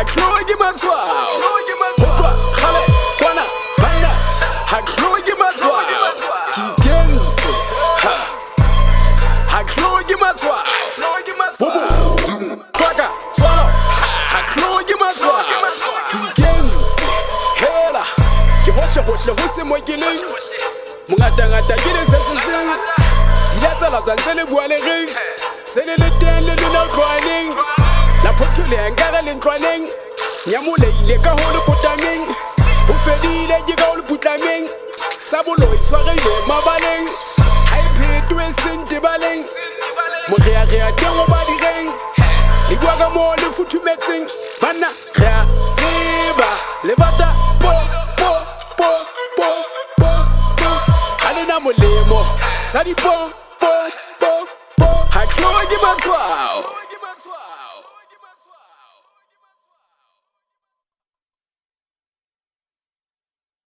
Haklogi matwa Fokwa, khale, kwana, banda Haklogi matwa Kigense Haklogi matwa Bubu, kwaka, swallow Haklogi matwa Kigense Hela Yehoche huse mwekiling Mungata kile sesising Yasa la zansele buale ring Sele le ten le luna crying La potule angara l'encroning Nyamule ile ka holo putaming Ufedi ile jiga holo putaming Sabulo isware ile mabaleng Haipe tuwe sinte baleng Mokrea tengo badi ring Ligwaga mo le futu metzing Mana rea ziba Levata po Halina molemo Sadi po